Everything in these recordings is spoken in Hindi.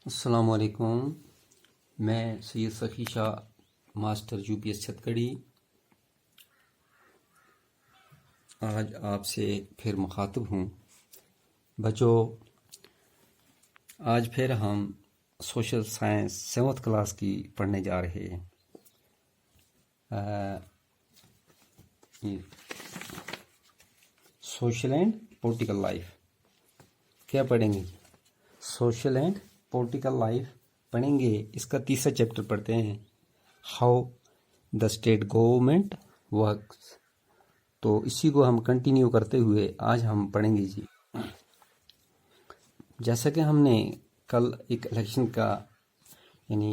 अस्सलाम वालेकुम। मैं सैयद सफ़ी शाह मास्टर यूपीएस छतकड़ी आज आपसे फिर मुखातिब हूँ। बच्चों, आज फिर हम सोशल साइंस 7th क्लास की पढ़ने जा रहे हैं। सोशल एंड पॉलिटिकल लाइफ क्या पढ़ेंगे? सोशल एंड पॉलिटिकल लाइफ पढ़ेंगे। इसका तीसरा चैप्टर पढ़ते हैं, how the state government works. तो इसी को हम कंटिन्यू करते हुए आज हम पढ़ेंगे जी। जैसा कि हमने कल एक इलेक्शन का यानी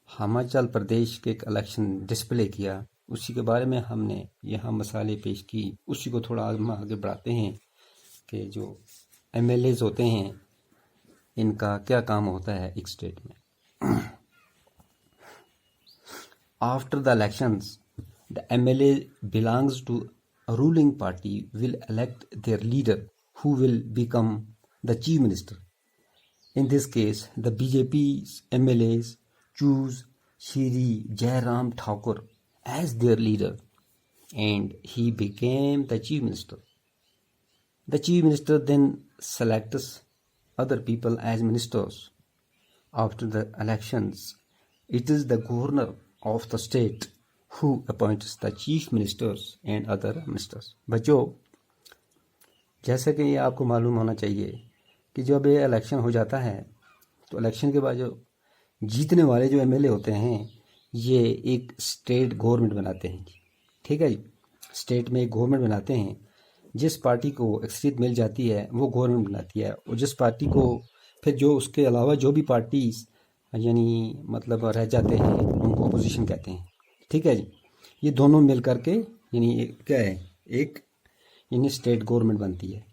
हिमाचल प्रदेश के एक इलेक्शन डिस्प्ले किया, उसी के बारे में हमने यहाँ मसाले पेश की। उसी को थोड़ा हम आगे बढ़ाते हैं कि जो एमएलएज होते हैं इनका क्या काम होता है एक स्टेट में। After the elections, the MLA belongs to a ruling party will elect their leader who will become the chief minister. In this case, the BJP's MLAs choose Shri Jairam Thakur as their leader and he became the chief minister. The chief minister then selects other people as ministers. After the elections, it is the governor of the state who appoints the chief ministers and other ministers. बच्चों, जैसा कि ये आपको मालूम होना चाहिए कि जब ये इलेक्शन हो जाता है तो इलेक्शन के बाद जो जीतने वाले जो एमएलए होते हैं ये एक स्टेट गवर्नमेंट बनाते हैं। ठीक है जी, स्टेट में एक गवर्नमेंट बनाते हैं। जिस पार्टी को एक्सरीत मिल जाती है वो गवर्नमेंट बनाती है, और जिस पार्टी को फिर जो उसके अलावा जो भी पार्टीज यानी मतलब रह जाते हैं उनको अपोजिशन कहते हैं। ठीक है जी, ये दोनों मिल करके यानी क्या है, एक यानी स्टेट गवर्नमेंट बनती है।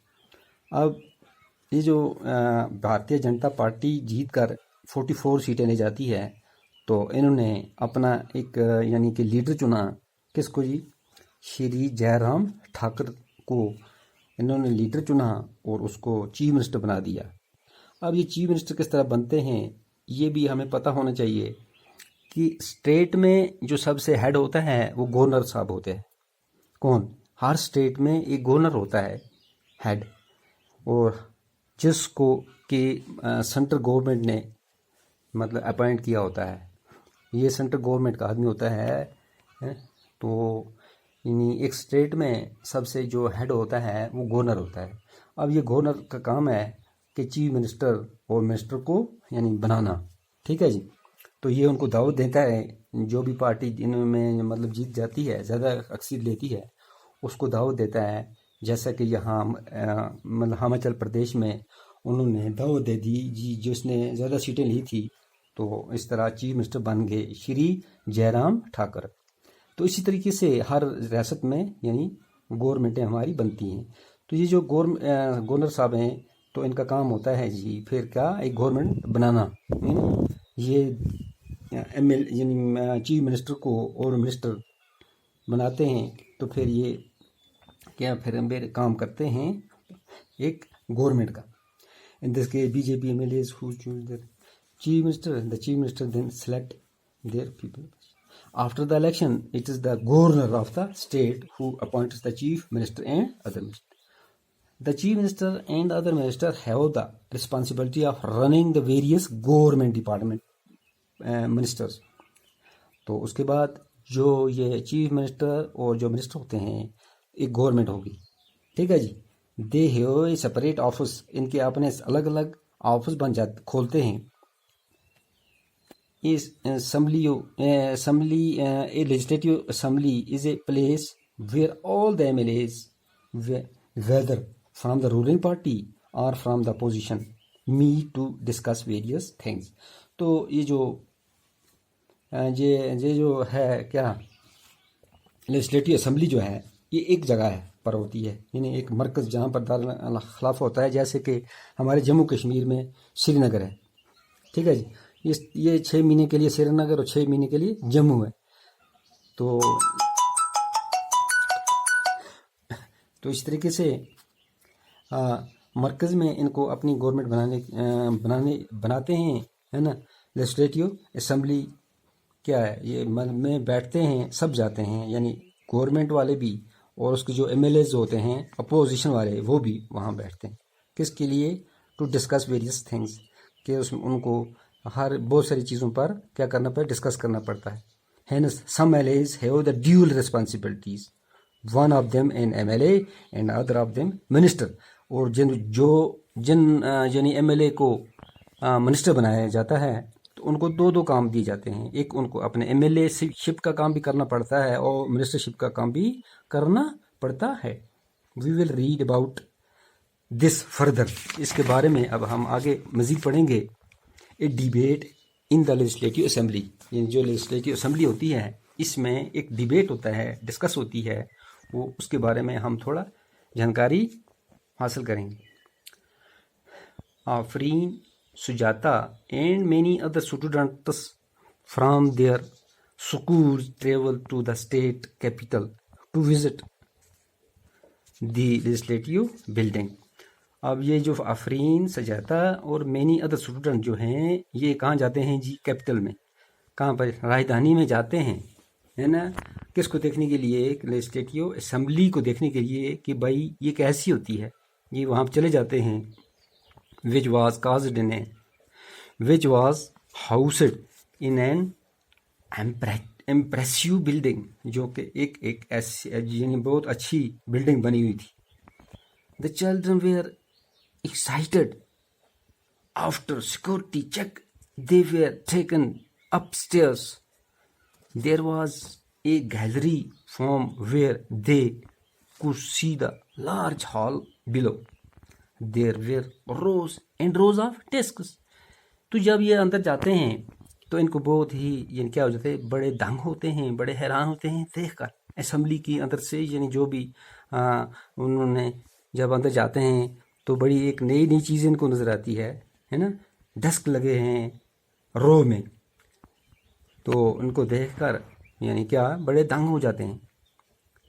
अब ये जो भारतीय जनता पार्टी जीत कर 44 सीटें ले जाती है, तो इन्होंने अपना एक यानी कि लीडर चुना। किसको जी? श्री जयराम ठाकुर को इन्होंने लीडर चुना और उसको चीफ मिनिस्टर बना दिया। अब ये चीफ मिनिस्टर किस तरह बनते हैं ये भी हमें पता होना चाहिए कि स्टेट में जो सबसे हेड होता है वो गवर्नर साहब होते हैं। कौन? हर स्टेट में एक गवर्नर होता है हेड, और जिसको कि सेंट्रल गवर्नमेंट ने मतलब अपॉइंट किया होता है। ये सेंट्रल गवर्नमेंट का आदमी होता है। तो यानी एक स्टेट में सबसे जो हेड होता है वो गवर्नर होता है। अब ये गवर्नर का काम है कि चीफ मिनिस्टर और मिनिस्टर को यानी बनाना। ठीक है जी, तो ये उनको दावत देता है। जो भी पार्टी इनमें मतलब जीत जाती है, ज़्यादा अक्सर लेती है, उसको दावत देता है। जैसा कि यहाँ मतलब हिमाचल प्रदेश में उन्होंने दावत दे दी जी, जिसने ज़्यादा सीटें ली थी, तो इस तरह चीफ मिनिस्टर बन गए श्री जयराम ठाकुर। तो इसी तरीके से हर रियासत में यानी गवर्नमेंटें हमारी बनती हैं। तो ये जो गवर्नर साहब हैं तो इनका काम होता है जी फिर क्या, एक गवर्नमेंट बनाना। ये एमएल यानी चीफ मिनिस्टर को और मिनिस्टर बनाते हैं, तो फिर ये क्या फिर हम काम करते हैं एक गवर्नमेंट का। इन दिस के BJP MLAs who choose the chief minister, the chief minister then select their people. After the election, it is the governor of the state who appoints the chief minister and other minister. The chief minister and other minister have the responsibility of running the various government department ministers. तो उसके बाद जो ये चीफ मिनिस्टर और जो मिनिस्टर होते हैं एक गवर्नमेंट होगी। ठीक है जी, they have a separate office. इनके अपने अलग अलग ऑफिस बन जाते खोलते हैं। is assembly a legislative assembly is a place where all the MLAs whether from the ruling party or from the opposition meet to discuss various things. तो ये जो है क्या लेजिस्लेटिव असेंबली जो है ये एक जगह है पर होती है, यानी एक मरकज़ जहाँ पर दारुल खिलाफ होता है। जैसे कि हमारे जम्मू कश्मीर में श्रीनगर है। ठीक है जी, ये 6 महीने के लिए श्रीनगर और 6 महीने के लिए जम्मू है। तो इस तरीके से मरकज़ में इनको अपनी गवर्नमेंट बनाते हैं, है ना। लेजिस्लेटिव असेंबली क्या है, ये में बैठते हैं, सब जाते हैं, यानी गवर्नमेंट वाले भी और उसके जो एमएलएज होते हैं अपोजिशन वाले वो भी वहाँ बैठते हैं। किसके लिए? टू डिस्कस वेरियस थिंग्स, कि उसमें उनको हर बहुत सारी चीज़ों पर क्या करना पड़ता है, डिस्कस करना पड़ता है। Hence, some MLAs have the dual responsibilities. One of them an MLA and other of them minister. और जिन यानी एमएलए को मिनिस्टर बनाया जाता है तो उनको दो दो काम दिए जाते हैं। एक उनको अपने एमएलए शिप का काम भी करना पड़ता है और मिनिस्टरशिप का काम भी करना पड़ता है। We will read about this further. इसके बारे में अब हम आगे मज़ीद पढ़ेंगे। A debate in the legislative assembly, यानी जो लेजिस्लेटिव असेंबली होती है इसमें एक डिबेट होता है, डिस्कस होती है, वो उसके बारे में हम थोड़ा जानकारी हासिल करेंगे। Afreen, Sujata and many other students from their school travel to the state capital to visit the legislative building. अब ये जो आफरीन, सजाता और मैनी अदर स्टूडेंट जो हैं ये कहाँ जाते हैं जी? कैपिटल में। कहाँ पर? राजधानी में जाते हैं, है ना। किसको देखने के लिए? लेजिस्लेटिव असेंबली को देखने के लिए कि भाई ये कैसी होती है। ये वहाँ चले जाते हैं। Which was caused in A which was housed in an impressive building, जो कि एक ऐसी यानी बहुत अच्छी बिल्डिंग बनी हुई थी। The children were excited. After security check, they were taken upstairs. There was a gallery from where they could see the large hall below. There were rows and rows of desks. तो जब ये अंदर जाते हैं तो इनको बहुत ही यानी क्या हो जाते हैं, बड़े दंग होते हैं, बड़े हैरान होते हैं देखकर असेंबली की अंदर से, यानी जो भी उन्होंने जब अंदर जाते हैं तो बड़ी एक नई नई चीज़ इनको नज़र आती है ना। डेस्क लगे हैं रो में, तो उनको देखकर यानी क्या बड़े दंग हो जाते हैं।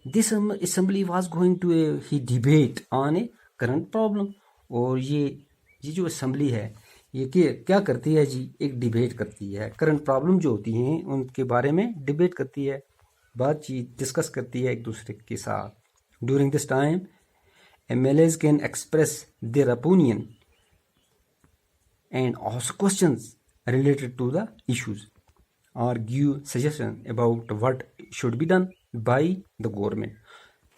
This assembly was going to ही debate on a current problem. और ये जो असेंबली है ये क्या करती है जी? एक डिबेट करती है, करंट प्रॉब्लम जो होती हैं उनके बारे में डिबेट करती है, बातचीत डिस्कस करती है एक दूसरे के साथ। During this time MLAs can express their opinion and ask questions related to the issues or give suggestions about what should be done by the government.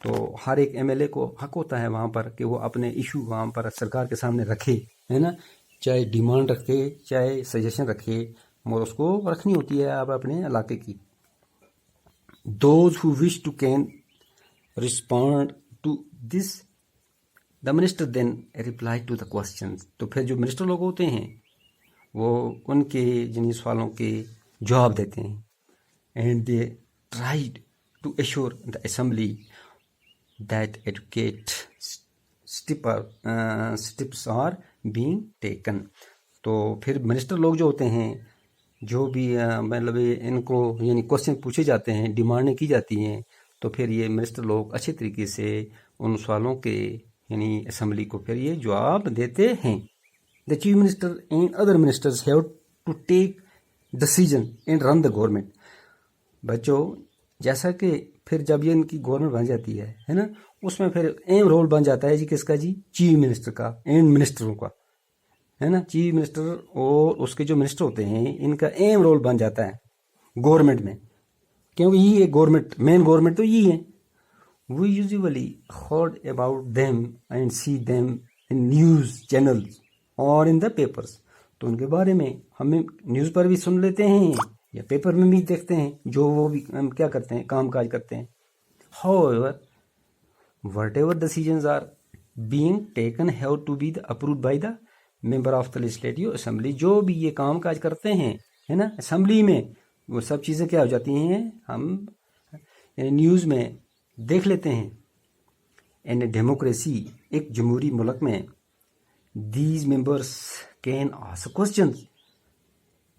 तो हर एक MLA को हक होता है वहाँ पर कि वो अपने इशू वहाँ पर सरकार के सामने रखे, है ना। चाहे डिमांड रखे, चाहे सजेशन रखे, और उसको रखनी होती है आप अपने इलाके की। Those who wish to can respond to this the minister then reply to the questions. तो फिर जो मिनिस्टर लोग होते हैं वो उनके जिन सवालों के जवाब देते हैं। And they tried to assure the assembly that adequate steps are being taken. तो फिर मिनिस्टर लोग जो होते हैं, जो भी मतलब इनको यानी क्वेश्चन पूछे जाते हैं, डिमांडें की जाती हैं, तो फिर ये मिनिस्टर लोग अच्छे तरीके से उन सवालों के यानी असेंबली को फिर ये जवाब देते हैं। The chief minister and other ministers have to take decision and run the government. बच्चों, जैसा कि फिर जब ये इनकी गवर्नमेंट बन जाती है ना, उसमें फिर एम रोल बन जाता है जी किसका जी? चीफ मिनिस्टर का एंड मिनिस्टरों का, है ना। चीफ मिनिस्टर और उसके जो मिनिस्टर होते हैं इनका एम रोल बन जाता है गवर्नमेंट में, क्योंकि ये गवर्नमेंट, मेन गवर्नमेंट तो ये है। We usually heard about them and see them in news channels or in the papers. तो उनके बारे में हमें न्यूज़ पर भी सुन लेते हैं या पेपर में भी देखते हैं, जो वो भी हम क्या करते हैं, काम काज करते हैं। However, whatever decisions are being taken have to be approved by the member of the legislative assembly. जो भी ये काम काज करते हैं, है ना, असेंबली में, वो सब चीज़ें क्या हो जाती हैं, हम न्यूज़ में देख लेते हैं। इन डेमोक्रेसी, एक जमहूरी मुल्क में, these members can ask questions,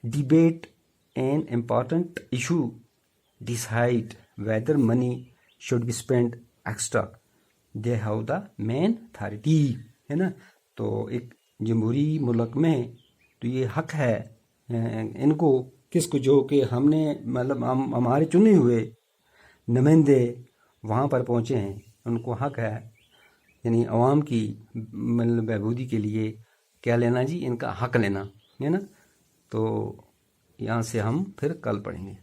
debate an important issue, decide whether money should be spend extra, they have the main authority, है ना। तो एक जमहूरी मुल्क में तो ये हक है इनको, किसको, जो कि हमने मतलब हम हमारे चुने हुए नुमाइंदे वहाँ पर पहुँचे हैं, उनको हक है यानी अवाम की मतलब बहबूदी के लिए क्या लेना जी, इनका हक लेना है ना। तो यहाँ से हम फिर कल पढ़ेंगे।